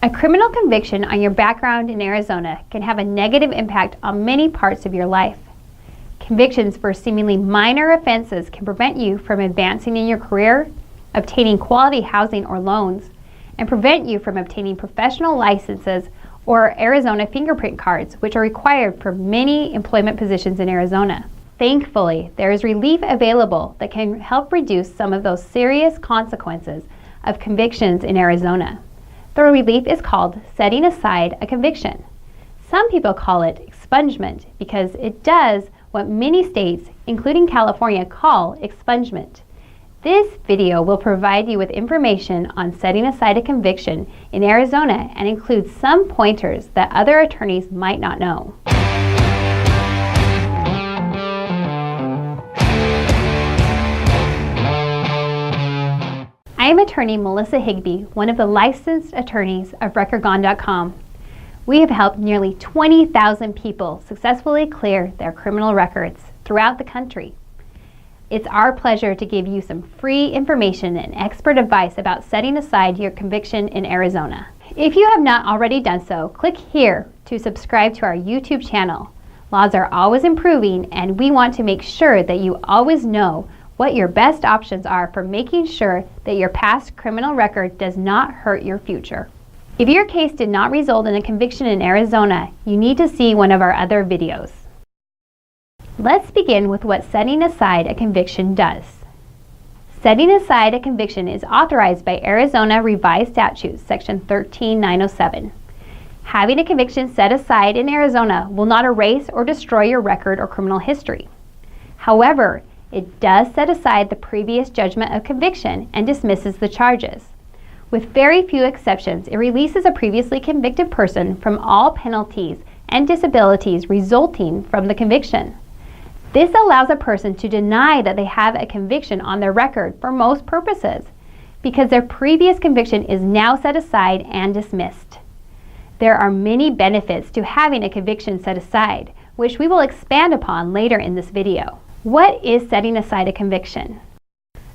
A criminal conviction on your background in Arizona can have a negative impact on many parts of your life. Convictions for seemingly minor offenses can prevent you from advancing in your career, obtaining quality housing or loans, and prevent you from obtaining professional licenses or Arizona fingerprint cards, which are required for many employment positions in Arizona. Thankfully, there is relief available that can help reduce some of those serious consequences of convictions in Arizona. The relief is called setting aside a conviction. Some people call it expungement because it does what many states, including California, call expungement. This video will provide you with information on setting aside a conviction in Arizona and includes some pointers that other attorneys might not know. I am attorney Melissa Higbee, one of the licensed attorneys of RecordGone.com. We have helped nearly 20,000 people successfully clear their criminal records throughout the country. It's our pleasure to give you some free information and expert advice about setting aside your conviction in Arizona. If you have not already done so, click here to subscribe to our YouTube channel. Laws are always improving, and we want to make sure that you always know what your best options are for making sure that your past criminal record does not hurt your future. If your case did not result in a conviction in Arizona, you need to see one of our other videos. Let's begin with what setting aside a conviction does. Setting aside a conviction is authorized by Arizona Revised Statutes, Section 13907. Having a conviction set aside in Arizona will not erase or destroy your record or criminal history. However, it does set aside the previous judgment of conviction and dismisses the charges. With very few exceptions, it releases a previously convicted person from all penalties and disabilities resulting from the conviction. This allows a person to deny that they have a conviction on their record for most purposes, because their previous conviction is now set aside and dismissed. There are many benefits to having a conviction set aside, which we will expand upon later in this video. What is setting aside a conviction?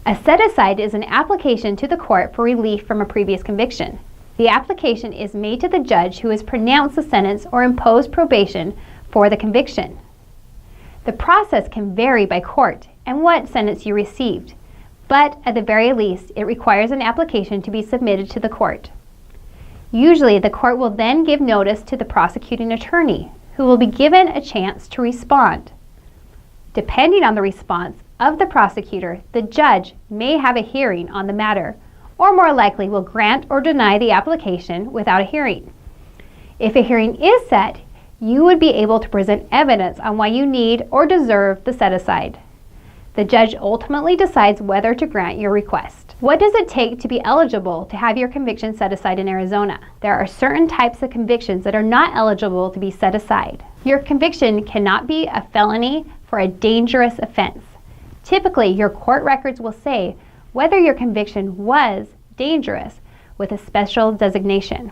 A set-aside is an application to the court for relief from a previous conviction. The application is made to the judge who has pronounced the sentence or imposed probation for the conviction. The process can vary by court and what sentence you received, but at the very least, it requires an application to be submitted to the court. Usually, the court will then give notice to the prosecuting attorney, who will be given a chance to respond. Depending on the response of the prosecutor, the judge may have a hearing on the matter, or more likely will grant or deny the application without a hearing. If a hearing is set, you would be able to present evidence on why you need or deserve the set-aside. The judge ultimately decides whether to grant your request. What does it take to be eligible to have your conviction set aside in Arizona? There are certain types of convictions that are not eligible to be set aside. Your conviction cannot be a felony for a dangerous offense. Typically, your court records will say whether your conviction was dangerous with a special designation.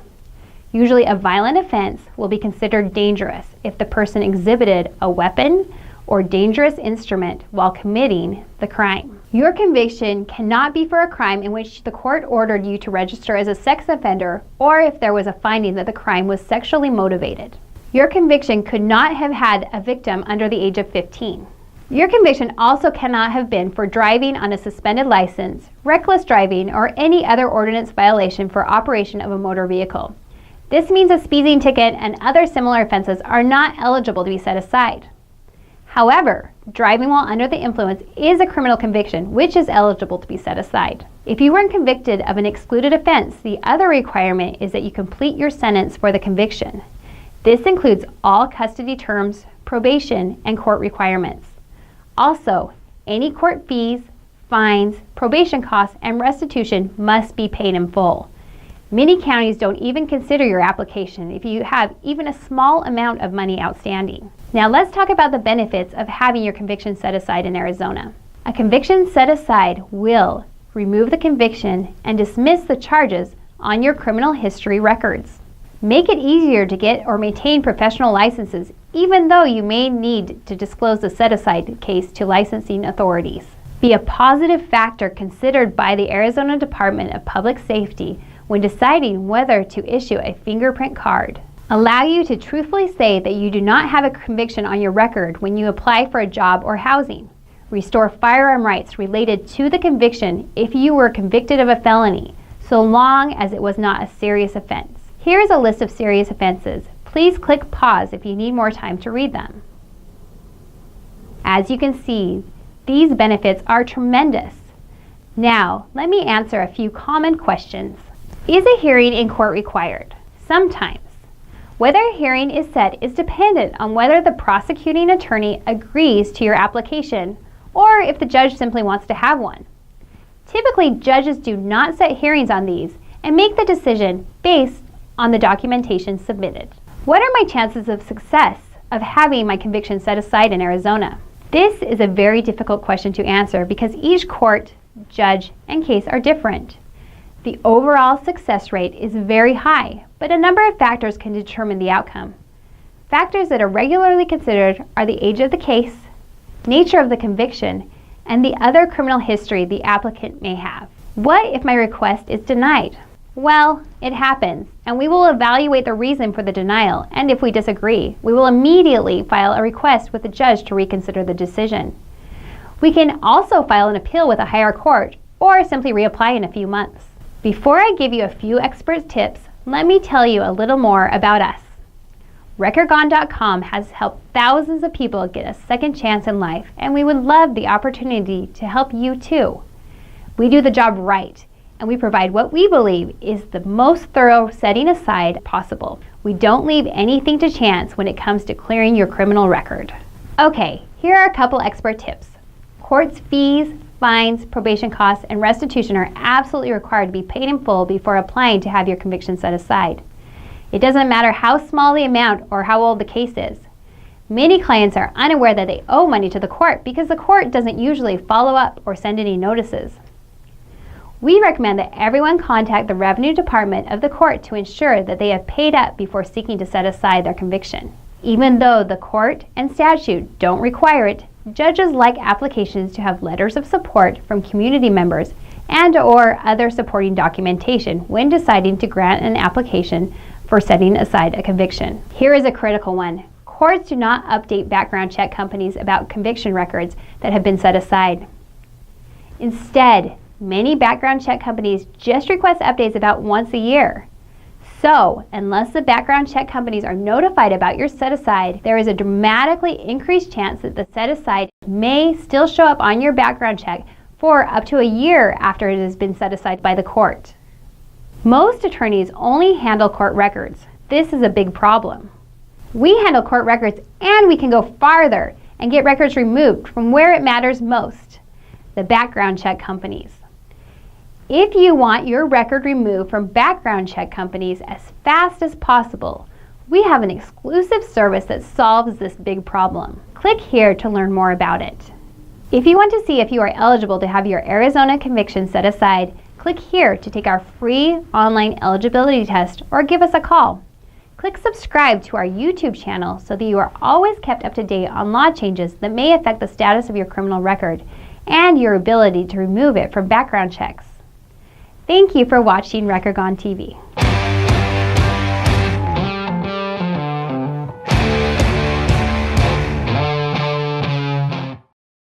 Usually, a violent offense will be considered dangerous if the person exhibited a weapon or dangerous instrument while committing the crime. Your conviction cannot be for a crime in which the court ordered you to register as a sex offender, or if there was a finding that the crime was sexually motivated. Your conviction could not have had a victim under the age of 15. Your conviction also cannot have been for driving on a suspended license, reckless driving, or any other ordinance violation for operation of a motor vehicle. This means a speeding ticket and other similar offenses are not eligible to be set aside. However, driving while under the influence is a criminal conviction, which is eligible to be set aside. If you weren't convicted of an excluded offense, the other requirement is that you complete your sentence for the conviction. This includes all custody terms, probation, and court requirements. Also, any court fees, fines, probation costs, and restitution must be paid in full. Many counties don't even consider your application if you have even a small amount of money outstanding. Now let's talk about the benefits of having your conviction set aside in Arizona. A conviction set aside will remove the conviction and dismiss the charges on your criminal history records. Make it easier to get or maintain professional licenses, even though you may need to disclose the set-aside case to licensing authorities. Be a positive factor considered by the Arizona Department of Public Safety when deciding whether to issue a fingerprint card, allow you to truthfully say that you do not have a conviction on your record when you apply for a job or housing, restore firearm rights related to the conviction if you were convicted of a felony, so long as it was not a serious offense. Here is a list of serious offenses. Please click pause if you need more time to read them. As you can see, these benefits are tremendous. Now, let me answer a few common questions. Is a hearing in court required? Sometimes. Whether a hearing is set is dependent on whether the prosecuting attorney agrees to your application or if the judge simply wants to have one. Typically, judges do not set hearings on these and make the decision based on the documentation submitted. What are my chances of success of having my conviction set aside in Arizona? This is a very difficult question to answer because each court, judge, and case are different. The overall success rate is very high, but a number of factors can determine the outcome. Factors that are regularly considered are the age of the case, nature of the conviction, and the other criminal history the applicant may have. What if my request is denied? Well, it happens, and we will evaluate the reason for the denial, and if we disagree, we will immediately file a request with the judge to reconsider the decision. We can also file an appeal with a higher court, or simply reapply in a few months. Before I give you a few expert tips, let me tell you a little more about us. RecordGone.com has helped thousands of people get a second chance in life, and we would love the opportunity to help you too. We do the job right, and we provide what we believe is the most thorough setting aside possible. We don't leave anything to chance when it comes to clearing your criminal record. Okay, here are a couple expert tips. Court's fees, fines, probation costs, and restitution are absolutely required to be paid in full before applying to have your conviction set aside. It doesn't matter how small the amount or how old the case is. Many clients are unaware that they owe money to the court because the court doesn't usually follow up or send any notices. We recommend that everyone contact the Revenue Department of the court to ensure that they have paid up before seeking to set aside their conviction. Even though the court and statute don't require it, judges like applications to have letters of support from community members and/or other supporting documentation when deciding to grant an application for setting aside a conviction. Here is a critical one. Courts do not update background check companies about conviction records that have been set aside. Instead, many background check companies just request updates about once a year. So, unless the background check companies are notified about your set-aside, there is a dramatically increased chance that the set-aside may still show up on your background check for up to a year after it has been set aside by the court. Most attorneys only handle court records. This is a big problem. We handle court records and we can go farther and get records removed from where it matters most, the background check companies. If you want your record removed from background check companies as fast as possible, we have an exclusive service that solves this big problem. Click here to learn more about it. If you want to see if you are eligible to have your Arizona conviction set aside, click here to take our free online eligibility test or give us a call. Click subscribe to our YouTube channel so that you are always kept up to date on law changes that may affect the status of your criminal record and your ability to remove it from background checks. Thank you for watching RecordGone TV.